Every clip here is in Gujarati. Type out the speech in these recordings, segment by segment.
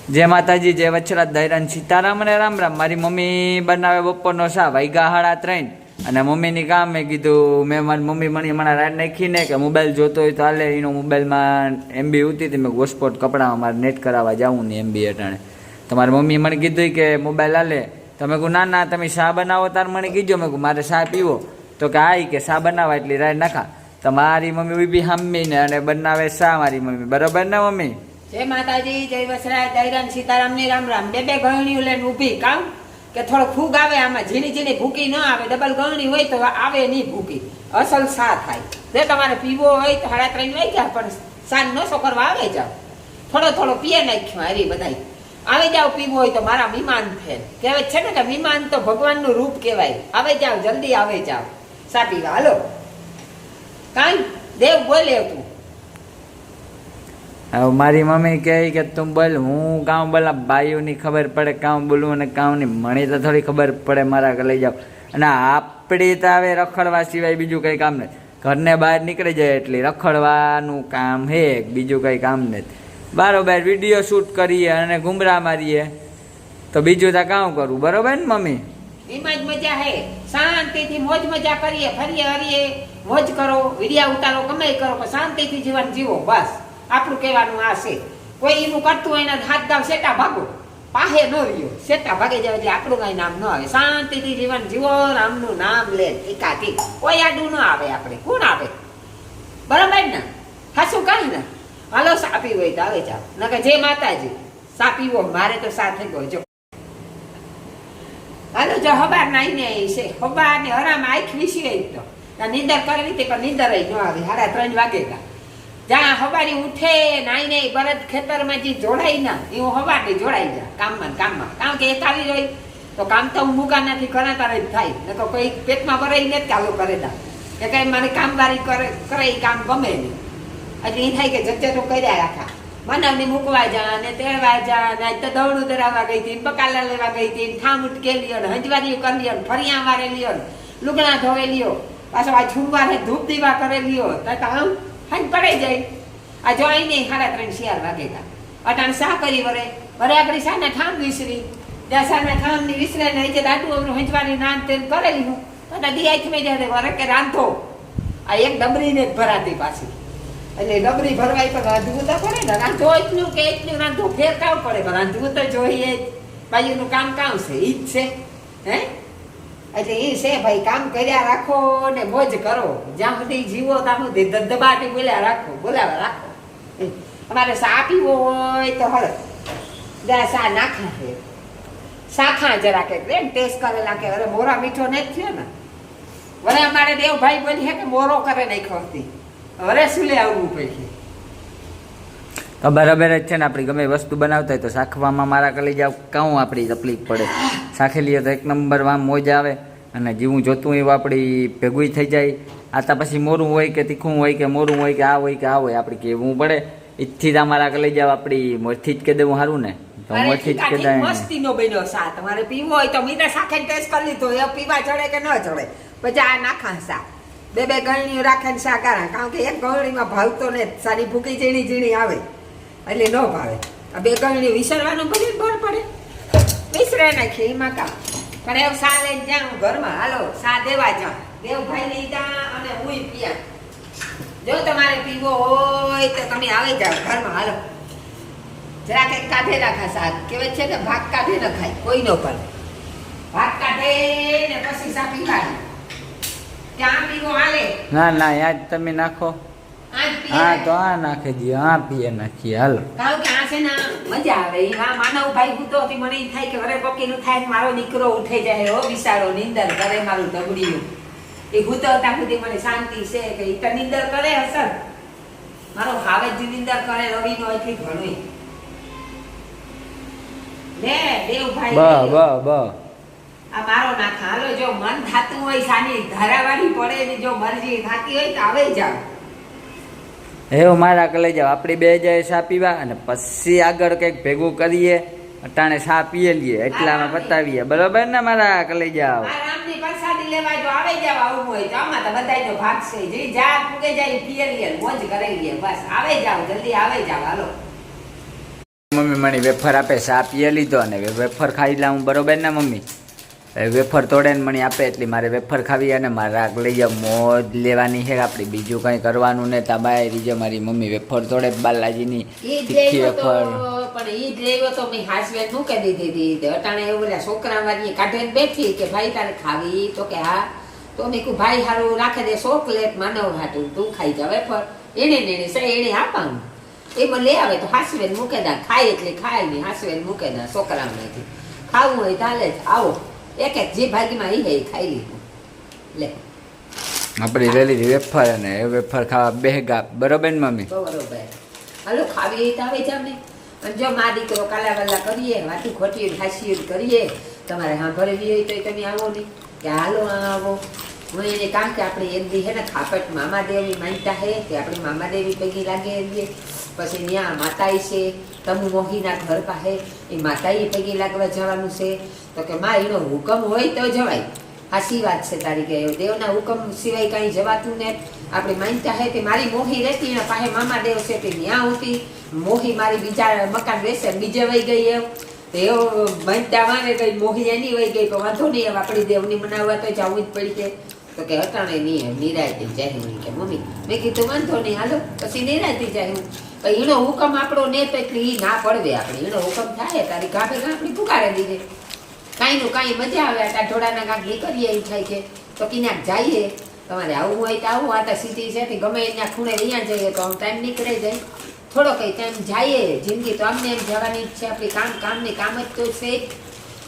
જય માતાજી, જય વચ્છરાજ, દૈરાન સીતારામ અને રામ રામ. મારી મમ્મી બનાવે બપોરનો શા વાગ્યા 3:30 અને મમ્મીની કામ મેં કીધું મેં મારી મમ્મી મને રાત નાખીને કે મોબાઈલ જોતો હોય તો હાલે. એનો મોબાઈલમાં MB ઉતી હતી, મેં ગોસ્પોટ કપડામાં મારે નેટ કરાવવા જાઉં ને MB અટાણે. તો મારી મમ્મી મને કીધું કે મોબાઈલ હાલે. તમે કહું ના ના તમે શા બનાવો તાર મને કીધો. મેં કહું મારે શા પીવો. તો કે આ કે શા બનાવવા એટલી રાત નાખા. તો મારી મમ્મી ઉભી હામીને અને બનાવે શા મારી મમ્મી. બરોબર ને મમ્મી? જય માતાજી, જય વસરાજ, દૈરાન સીતારામ ની રામ રામ. બે ગળણીઓ લઈને ઊભી કામ કે થોડો ફૂગ આવે આમાં, ઝીણી ઝીણી ભૂકી ન આવે. ડબલ ગળણી હોય તો આવે નહીં ભૂકી, અસલ સા થાય. જો તમારે પીવો હોય તો 3:30 વાગ્યા પણ સાંજ નો કરવા આવે જાવ. થોડો થોડો પીએ નાખ્યો હરી બધાય આવે જાવ. પીવો હોય તો મારા મહેમાન ફેર કહેવાય છે ને કે મહેમાન તો ભગવાનનું રૂપ કહેવાય. આવે જાવ, જલ્દી આવે જાવ સા પીવા. હાલો કાંઈ દેવ બોલે તું. મારી મમ્મી કહે કે તું બોલ, હું કામ બોલા. બાઈઓની ખબર પડે કામ બોલવું અને કામ નહીં. મને તો થોડી ખબર પડે મારા લઈ જાવ. અને આપણી તો હવે રખડવા સિવાય બીજું કંઈ કામ નથી. ઘરને બહાર નીકળી જાય એટલે રખડવાનું કામ હે, બીજું કંઈ કામ નથી. બરાબર વિડીયો શૂટ કરીએ અને ઘૂમરા મારીએ તો બીજું તો કામ કરવું. બરોબર ને મમ્મી? એમાં જ મજા હે. શાંતિથી મોજ મજા કરીએ, ફરીએ હરીએ, મોજ કરો, વિડિયા ઉતારો, ગમે કરો, પણ શાંતિથી જીવન જીવો. બસ આપણું કહેવાનું આ છે. કોઈ એનું કરતું હોય ને હાથ દાવ સેટા ભાગો, પાહે ન રહ્યો, સેટા ભાગી જાવ એટલે આપણું કઈ નામ ન આવે. શાંતિથી જીવન જીવો, રામનું નામ લે એકાથી. કોઈ આડું ન આવે. આપણે કોણ આવે? બરાબર ને? હાસું કઈ ને. હાલો સા પીવો હોય તો આવે જાવ. નકર જય માતાજી. સા પીવો મારે તો સા થઈ ગયો. જો હાલો જો હબાર નાઈને છે, હબાર ને હરામ આંખ વિસી તો નીંદર કરવી હતી પણ નીંદર ન આવે. 3:30 વાગે કા જ્યાં હવારી ઉઠે નાઈને બળદ ખેતરમાં જે જોડાઈ ના એ હું હવારી જોડાઈ જા કામમાં. કારણ કે એ ખાલી રહી તો કામ તો હું મૂકા નથી કરાતા જ થાય. ને તો કોઈ પેટમાં ભરાઈ ને ચાલુ કરે દા કે કઈ મારે કામદારી કરે એ કામ ગમે નહીં. એટલે એ થાય કે જચ્ચે તો કર્યા રાખા. બનાવની મૂકવા જા ને તેડવા જા ને તો દવડું ધરાવવા ગઈ હતી, બકાલા લેવા ગઈ હતી, ઠામ ઉટકે લ્યો ને હંજવારીઓ કરી લ્યો ને ફરિયા મારે લ્યો ને લુગડા ધોવે લ્યો, પાછો આ છુંવારે ધૂપ દીવા કરે લ્યો. તો આમ હાઈ પડાઈ જાય. આ જોઈ નહીં 3:30 વાગે કા અટાણ સા કરી વરે આગળ સાના ઠામ વિસરી ત્યાં સાના ઠામ ની વિસરે ને જે દાટું હંજવાની નાન તેલ કરેલી હું અને દિયાઈ મેં જાય વરે કે રાંધો. આ એક ડબરીને જ ભરાતી પાછી. એટલે ડબરી ભરવાય પણ રાંધવું તો પડે ને. રાંધો એટલું કે એટલું રાંધો ફેર કામ પડે પણ રાંધવું તો જોઈએ જ. બાયુનું કામ કામ છે ઈ જ છે. હે એટલે એ છે ભાઈ, કામ કર્યા રાખો ને મોજ કરો. જ્યાં સુધી જીવો ત્યાં સુધી ધબધબાટી બોલાવા રાખો. અમારે સા પીવો હોય તો હળ જરા સા નાખા છે, શાખા જરા કે ટેસ્ટ કરેલા કે અરે મોરા મીઠો ને જ થયો ને. વરે અમારે દેવભાઈ બોલી કે મોરો કરે નહીં ખોતી. વરે શું લે આવવું પૈકી. તો બરાબર જ છે ને. આપણી ગમે વસ્તુ બનાવતા હોય તો શાખવામાં મારા કલી જાવ કાઉં આપણી તકલીફ પડે. શાખી લઈએ તો 1 નંબરમાં મોજ આવે અને જીવું જોતું એવું આપણી ભેગું થઈ જાય. આતા પછી મોરું હોય કે તીખું હોય કે મોરું હોય કે આ હોય કે આ હોય આપણે કહેવું પડે. ઈથી જ અમારા કલી જાવ આપણી મોરથી જ કહી દેવું સારું ને. તો મોરથી જ કહી દે. મસ્તી નો બન્યો સા. તમારે પીવો હોય તો મીઠા શાખે ટેસ્ટ કરી લીધો. એ પીવા ચડે કે ન ચડે પછી આ નાખા સા. બે ગળણીઓ રાખે ને સા કારા. કારણ કે એક ગળણીમાં ભાવતો ને સારી ભૂકી ઝીણી ઝીણી આવે એટલે ન ભાવે. આ 2 ગળણી વિસરવાનું બધું બળ પડે. વિસરે નાખીએ એમાં કામ. પણ એવું સા લઈને જાઉં ઘરમાં. હાલો સા દેવા જાઉં. દેવભાઈ લઈ જા અને હું પીયા. જો તમારે પીવો હોય તો તમે આવે જાઓ ઘરમાં. હાલો જરા કંઈક કાઢે રાખા સા. કહેવાય છે કે ભાગ કાઢે ન ખાય કોઈ નો પણ. ભાગ કાઢે ને પછી સા પીવાની. ત્યાં પીવો હાલે. ના ના યાદ તમે નાખો. હા તો આ નાખી દઈએ. હા પીએ નાખીએ. હાલો કારણ કે આ છે ને મજા આવે. આ માનવ ભાઈ ગુતો હતી. મને એ થાય કે ઘરે પકીનું થાય મારો દીકરો ઉઠે જાય હો બિસાડો નીંદર કરે મારું ઢબડિયું. એ ગુતો ત્યાં સુધી મને શાંતિ છે કે એ તો નીંદર કરે હસર. મારો હાવેજ નીંદર કરે રવિ નો એટલી ઘણું લે દેવભાઈ. આ મારો નાખા. હાલો જો મન થાતું હોય સાની ધારાવાળી પડે ને જો મરજી થાતી હોય તો આવે જાવ. એવું મારા કલે જાવ. આપણી 2 જાય સા પીવા અને પછી આગળ કંઈક ભેગું કરીએ. અટાણે સા પીએ લઈએ એટલામાં પતાવીએ. બરોબર ને મારા કલે જાવ? રામની પ્રસાદી લેવા જો આવે જાવ. આવું હોય તો આમાં તો બધાય નો ભાગ છે. જે જા પૂગે જાય પીએ લઈએ મોજ કરે લઈએ. બસ આવે જાવ, જલ્દી આવે જાવ. હાલો. મમ્મી મને વેફર આપે, ચા પીએ લીધો અને વેફર ખાઈ લઉં બરોબર ને મમ્મી? વેફર તોડે ને મને આપે એટલે મારે વેફર ખાવી અને મારે રાગ લઈ જાવ, મોજ લેવાની છે આપણી, બીજું કંઈ કરવાનું ને તા બાય રીજો મારી મમ્મી વેફર તોડે બાલાજીની તીખી વેફર. પણ ઈ જ લેવો તો મેં હાસવેન મૂકી દીધી હતી. અટાણે એવું ઓલા છોકરા વાળી કાઢીને બેઠી કે ભાઈ તારે ખાવી? તો કે હા. તો મેં કહ્યું ભાઈ હારું રાખે દે ચોકલેટ માનવ હાટું, તું ખાઈ જા વેફર. એને આપાવું એમાં લઈ આવે તો હાસવેન મૂકે દા, ખાય એટલે ખાય નહીં, હાસવેન મૂકે દા છોકરાઓમાંથી. ખાવું હોય તાલે જ આવો, એક એક જે ભાગીમાં એ ખાઈ લીધું. લે આપણી લઈ લીધી વેફર અને એ વેફર ખાવા બેહગા બરોબર ને મમ્મી? બરોબર. હાલો ખાવી તો આવે જામે. અને જો મા દીકરો કાલાવાલા કરીએ, વાતું ખોટી હાસી કરીએ, તમારે હા ભરવી હોય તો તમે આવો નહીં કે હાલો આવો. હું એને કામ કે આપણે એક દી હે ને ખાપટ મામાદેવી માનતા હે કે આપણી મામાદેવી પૈકી લાગે એવી. પછી ત્યાં માતાઈ છે તમુ મોહીના ઘર પાસે, એ માતાઈ પૈકી લાગવા જવાનું છે. તો કે માં એનો હુકમ હોય તો જવાય. હાસી વાત છે તારી કે દેવના હુકમ સિવાય કાંઈ જવાતું ને. આપણે માનતા હે કે મારી મોહી રહેતી એના પાસે મામાદેવ છે તે ત્યાં હોતી. મોહી મારી બીજા મકાન વેસે બીજે વહી ગઈ એમ. તો એવો માનતા માને કઈ મોહી એની વહી ગઈ તો વાંધો નહીં, એમ આપણી દેવની મનાવવા તો જવું જ પડી કે. તો કે અટાણે નહીં એમ નિરાયતી જાય હું કે મમ્મી. મેં કીધું વાંધો નહીં હાલો પછી નિરાયતી જાય હું. એનો હુકમ આપણો ને તો એટલે એ ના પડવે આપણે. એનો હુકમ થાય તારી ગાભે ગાંઠડી પુકારે દીધે. કાંઈ નું કાંઈ મજા આવે. આ ઢોળાના કાંક નીકળીએ એમ થાય કે તો ક્યાંક જઈએ. તમારે આવું હોય તો આવું. આ તો સિટી છે ગમે એના ખૂણે અહીંયા જઈએ તો આમ ટાઈમ નીકળે જાય. થોડો કંઈ ટાઈમ જઈએ. જિંદગી તો અમને એમ જવાની જ છે આપણી. કામ જ તો છે જ.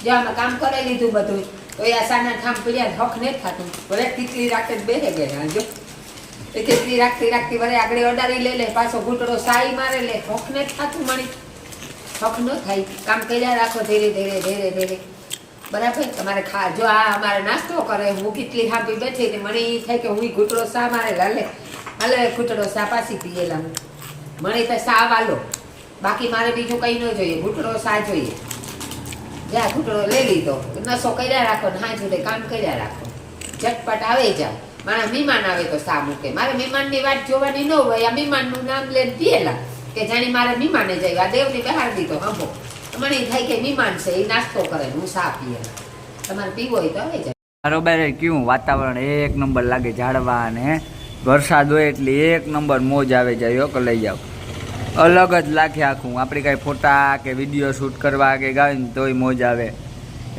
જો આમાં કામ કરી લીધું બધું તો એ આસાના ઠામ પડ્યા હક નથી થતું. ભલે ખીચડી રાખે બેસે ગયા જો એ ખીચડી રાખતી વરે આગળ અડારી લે પાછો ઘૂંટડો સાઈ મારે લે. હક નથી થતું મળી. હક ન થાય. કામ કર્યા રાખો ધીરે ધીરે બરાબર. તમારે જો આ અમારે નાસ્તો કરે, હું કેટલી હાંપી બેઠી હતી, મને એ થાય કે હું ઘૂંટડો સા મારે હાલે ઘૂંટડો સા પાછી પીએલા હું. મને તો સા વાલો, બાકી મારે બીજું કંઈ ન જોઈએ, ઘૂંટડો સા જોઈએ. જ્યાં ઘૂંટડો લઈ લીધો, નસો કર્યા રાખો ને હા જોડે કામ કર્યા રાખો. ઝટપટ આવે જાવ. મારા મહેમાન આવે તો સા મૂકે. મારે મહેમાનની વાત જોવાની ન હોય. આ મહેમાનનું નામ લઈને પીએલા કે જાણી મારે મહેમાને જાય. આ દેવની બહાર દીધો હંભો. મને થાય કે મહેમાન છે એ નાસ્તો કરે હું સા પીએ. તમારે પીવો હોય તો આવે જાય. બરોબર. કેવું વાતાવરણ એક નંબર લાગે, ઝાડવા અને વરસાદ હોય એટલે એક નંબર મોજ આવે જાય. કે લઈ જાઓ અલગ જ લાગે આખું. આપણે કાંઈ ફોટા કે વિડીયો શૂટ કરવા કે ગાય ને તોય મોજ આવે.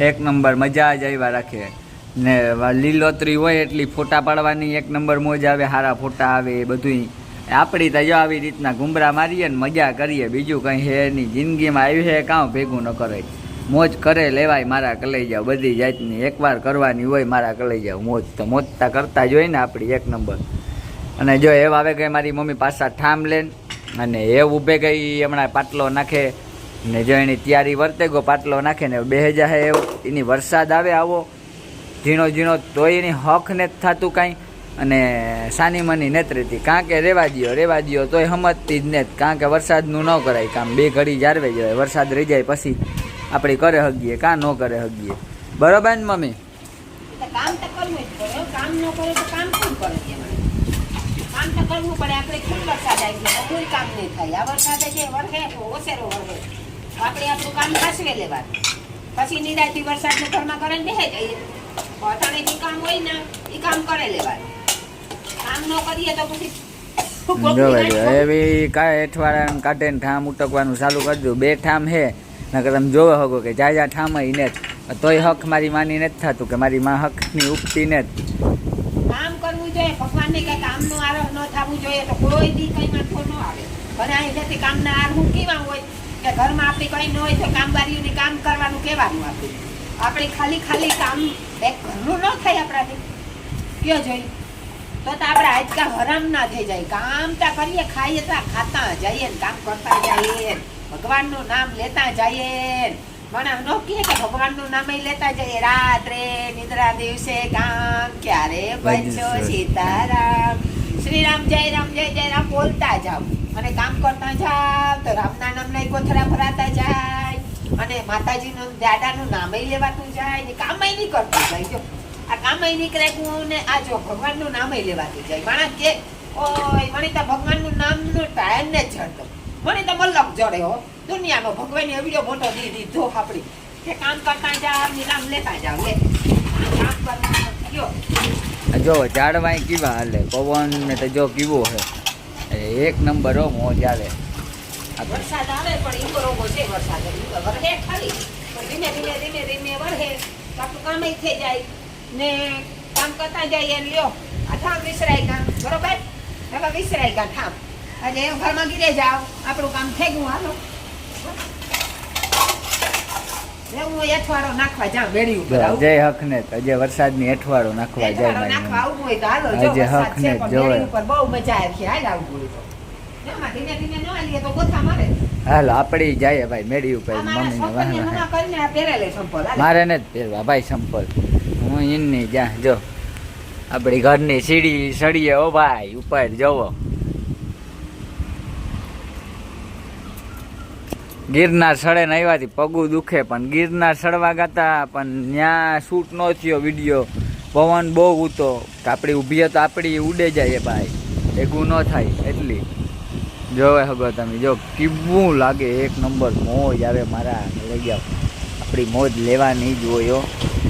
એક નંબર મજા જ આવ્યા રાખે ને. લીલોતરી હોય એટલી ફોટા પાડવાની એક નંબર મોજ આવે. સારા ફોટા આવે એ બધું. આપણી તો જો આવી રીતના ઘૂમરા મારીએ ને મજા કરીએ, બીજું કંઈ હે નહીં. જિંદગીમાં આવ્યું છે કાં ભેગું ન કરે. મોજ કરે લેવાય મારા કલાઈ જાવ. બધી જાતની એકવાર કરવાની હોય મારા કલાઈ જાવ મોજ. તો મોજતા કરતા જ હોય ને આપણી એક નંબર. અને જો એવા આવે ગઈ મારી મમ્મી પાછા ઠામ લેન અને એ ઊભે ગઈ હમણાં પાટલો નાખે ને જો એની તૈયારી વર્તે ગો પાટલો નાખે ને બે જાય એની વરસાદ આવે આવો ઝીણો તોય એની હક ને જ થતું કાંઈ. અને સાની મની નથી રહેતી. કાં કે રેવા દ્યો તોય સમજતી જ ને. કાં કે વરસાદનું ન કરાય કામ. બે ઘડી જાળવે જવાય. વરસાદ રહી જાય પછી આપણે કરે હગીએ કાં ન કરે હગીએ. બરોબર ને મમ્મી? કામ તો કરવું જ પડે. કામ ન કરે તો કામ કોણ કરે? કામ તો કરવું પડે. આપણે ખૂબ વરસાદ આવી ગયો કોઈ કામ નહીં થાય. આ વરસાદ જે વરસે ઓસેરો વરસે આપણે આપણું કામ સાચવે લેવાનું. પછી નિરાયથી વરસાદને ઘરમાં કરે ને બેસે જઈએ. અટાણે જે કામ હોય ને એ કામ કરે લેવાનું. કામ ન કરીએ તો પછી એવી કાંઈ અઠવાડિયા કાઢે ને ઠામ ઉટકવાનું ચાલુ કરી દઉં. બે ઠામ હે નકર તમે જોવો હગો કે જ્યાં ઠામ હોય ને તોય હક મારી માની નથી થતું કે મારી માં હકની ઉગતી ને કામ કરવું જોઈએ. ભગવાનને કઈ કામનું આરોહ ન થવું જોઈએ તો કોઈ દી કઈ વાંધો ન આવે. ઘરે અહીંથી કામના આરહું કેવા હોય કે ઘરમાં આપણી કઈ ન હોય તો કામવાળીઓને કામ કરવાનું કહેવાનું. આપણે ખાલી કામ એક ઘરનું ન થાય આપણાથી કયો જોઈ તો આપણે આજકા હરામ ના થઈ જાય. કામ તા કરીએ ખાઈએ તો ખાતા જઈએ ને કામ કરતા જઈએ, ભગવાનનું નામ લેતા જઈએ. મને ન કહે કે ભગવાનનું નામ લેતા જઈએ. રાત્રે નિદ્રા દિવસે કામ ક્યારે બચો સીતારામ શ્રી રામ જય રામ બોલતા જાવ અને કામ કરતા જાવ તો રામના નામના કોથરા ભરાતા જાય અને માતાજીનું દાદાનું નામે લેવાતું જાય ને કામ નહીં કરતું જાય. જો આ કામ નીકળે ને આ જો ભગવાનનું નામ લેવાતું જાય. માણસ કે ઓય મને તો ભગવાનનું નામનું ટાઈમ ને જ જડતો. મને તો મલક જડે હો દુનિયામાં ભગવાને એવડો મોટો દી દીધો આપણી કે કામ કરતા જાવ નિરામ લેતા જાવ લે કામ કરતા ગયો જો ઝાડવાય કેવા હાલે પવન ને તો જો કેવો હે એક નંબર હો મોજ આવે. વરસાદ આવે પણ ઈ બરોબર છે વરસાદ વરહે ખાલી પણ ધીમે ધીમે ધીમે ધીમે વરહે તો આપણું કામ થઈ જાય ને કામ કરતા જઈએ લ્યો આ ઠામ વિસરાઈ ગયા બરોબર હવે વિસરાઈ ગયા ઠામ આજે ઘરમાં ગીરે જાઓ આપણું કામ થઈ ગયું હાલો હું એઠવાડો નાખવા જાઉં બેડી ઉપર જય હક ને આજે વરસાદની એઠવાડો નાખવા જાય નાખવા આવવું હોય તો હાલો જો વરસાદ છે પણ બેડી ઉપર બહુ મજા આવે છે હાલ આવવું હોય તો એમાં ધીમે ધીમે ન આલીએ તો ગોથા મારે. હાલો આપડી જાય ભાઈ મેળી ઉપર મમ્મી ને વાહન મારે ને જ પહેરવા ભાઈ સંપલ હું એની જ્યાં જો આપડી ઘરની સીડી સળીએ ઓ ભાઈ ઉપર જોવો ગિરનાર સડે ને આવ્યાથી પગું દુખે પણ ગિરનાર સડવા ગાતા પણ ત્યાં શૂટ ન થયો વિડીયો પવન બહુ ઉતો આપણી ઊભી તો આપણી ઉડે જાય ભાઈ ભેગું ન થાય એટલી જોવે હગો તમે જો કેવું લાગે એક નંબર મોજ આવે મારા લઈ જાઓ આપણી મોજ લેવાની જ હોય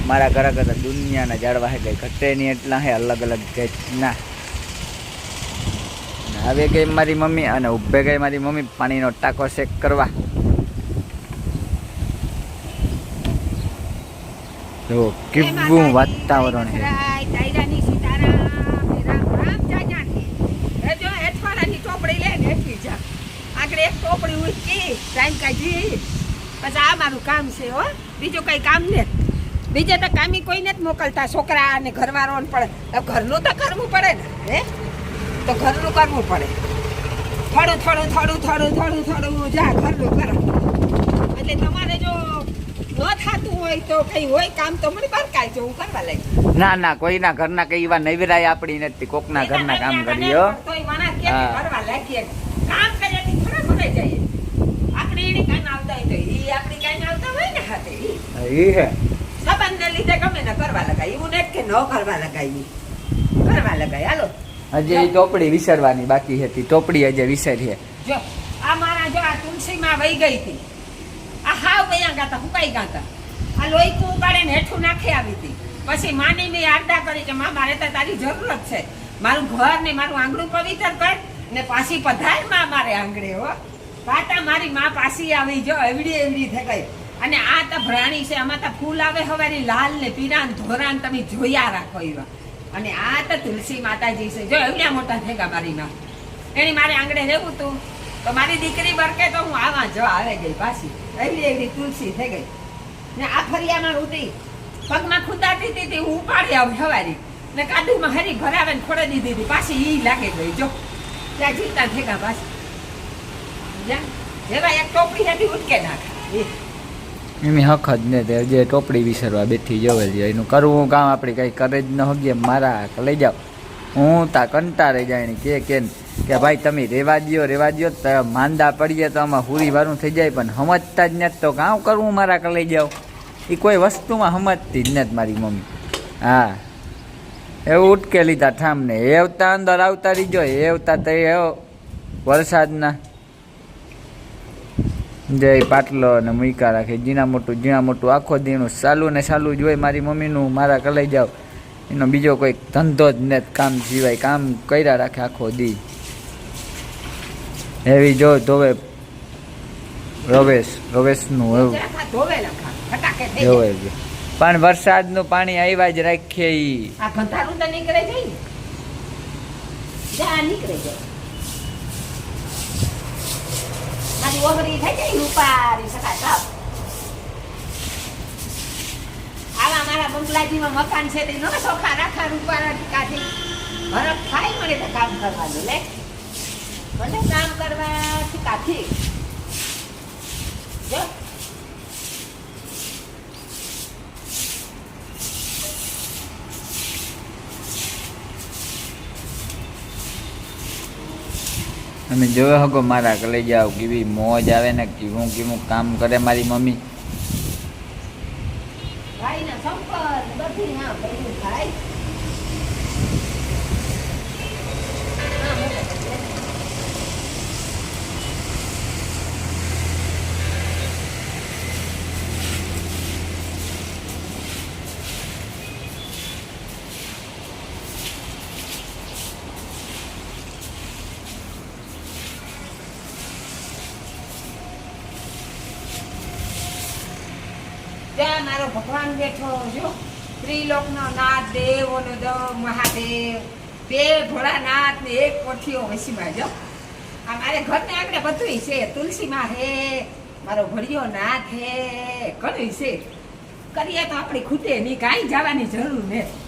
મારા ઘરે કરતા દુનિયાના ઝાડવા હે કઈ ઘટે નહીં એટલા હે અલગ અલગ ના હવે ગઈ મારી મમ્મી અને ઉભે ગઈ મારી મમ્મી પાણીનો ટાંકો શેક કરવા. જો કેવું વાતાવરણ છે પછી આ મારું કામ છે હો બીજું કઈ કામ ને બીજે તો કામી કોઈને જ મોકલતા છોકરા અને ઘરવાળો પડે ઘરનું તો કરવું પડે ને હે તો ઘરનું કરવું પડે થોડું થોડું થોડું થોડું થોડું થોડું જા ઘરનું કરો એટલે તમારે જો ન થતું હોય તો કઈ હોય કામ તો મને બહાર કાઢજો હું કરવા લઈ ના ના કોઈના ઘરના કઈ એવા નૈવરાય આપણી નથી કોકના ઘરના કામ કરીએ કરવા લાગીએ કામ કરીએ થોડા ભરાઈ જઈએ આપણે એની કામ આવતા હોય તો એ આપણી કામ આવતા હોય ને હાથે ઈ હે સંબંધને લીધે ગમે ને કરવા લગાય એવું ને કે ન કરવા લગાય કરવા લગાય હાલો હજી એ ટોપડી વિસરવાની બાકી હતી ટોપડી હજી વિસરી જો આ મારા જો આ તુલસીમાં વહી ગઈ હતી આ હાવ વયા ગાતા હુકાઈ ગાતા આ લોહી કું ઉગાડે ને હેઠું નાખી આવી હતી પછી માની મેં આરડા કરી કે માં મારે તો તારી જરૂરત છે મારું ઘર ને મારું આંગણું પવિત્ર કર ને પાછી પધાર માં મારે આંગણે હો પાટા મારી માં પાછી આવી જો એવડી એવડી થઈ ગઈ અને આ તો ભરાણી છે આમાં તો ફૂલ આવે હવારી લાલ ને પીળા ને ધોરા ને તમે જોયા રાખો એવા અને આ તો તુલસી માતાજી છે જો એવડા મોટા થઈ ગયા મારી માં એની મારે આંગણે રહેવું તું તો મારી દીકરી બરકે તો હું આવા જો આવે ગઈ પાછી એવડી એવડી તુલસી થઈ ગઈ ને આ ફરિયામાં ઉતરી પગમાં ખુદાતી હતી હું ઉપાડી આવી હવારી ને કાદુમાં હરી ભરાવે ને ખોડે દીધી હતી પાછી ઈ લાગે ગઈ જો ત્યાં જીવતા થઈ ગયા પાછી જેવા એક ટોપડી હતી ઉટકે નાખા એમ હક જ ને તે જે ટોપડી વિસરવા બેઠી જોવે છે એનું કરવું કામ આપણે કઈ કરે જ ન હગીએ મારા લઈ જાઓ હું તા કંટાળે જાય ને કે ભાઈ તમે રેવા દો તો માંદા પડીએ તો આમાં હુરી વારું થઈ જાય પણ સમજતા જ નથી તો કામ કરવું મારા લઈ જાઓ એ કોઈ વસ્તુમાં સમજતી જ નથી મારી મમ્મી હા એવું ઉટકે લીધા ઠામને એવતા અંદર આવતા રીજો એવતા તો વરસાદના જય પાટલો અને મૂકા રાખે ઝીણા મોટું આખો દીનું સાલું ને સાલું જ હોય મારી મમ્મીનું મારા કલાઈ જાવ એનો બીજો કોઈ ધંધો જ ને કામ સિવાય કામ કર્યા રાખે આખો દી એવી જો ધોવે રવેશનું એવું જોવે પણ વરસાદનું પાણી આવ્યા જ રાખીએ ઈ આ ગંધારું તો નીકળે જાય જા નીકળે જાય મારી ઓહરી થઈ જાય ઉપાડી શકાય સાપ આવા મારા બંગલાજીમાં મકાન છે તે નો સોખા રાખા રૂપારા કાથી હરખ થાય મને તો કામ કરવાનું લે મને કામ કરવાથી કાથી જો તમે જોયો હકો મારા કલે જાઓ કેવી મોજ આવે ને કેવું કામ કરે મારી મમ્મી ભાઈના સંપર્ક બધી હા ભર્યું થાય મારો ભગવાન બેઠો જો ત્રિલોકનો નાથ દેવોનો દેવ મહાદેવ બે ભોળાનાથ ને એક કોઠીઓ વસીમાં જો આ મારે ઘરને આગળ બધું છે તુલસીમાં હે મારો ભળિયો નાથ હે ઘણું છે કરીએ તો આપણે ખૂટે નહીં કાંઈ જવાની જરૂર નથી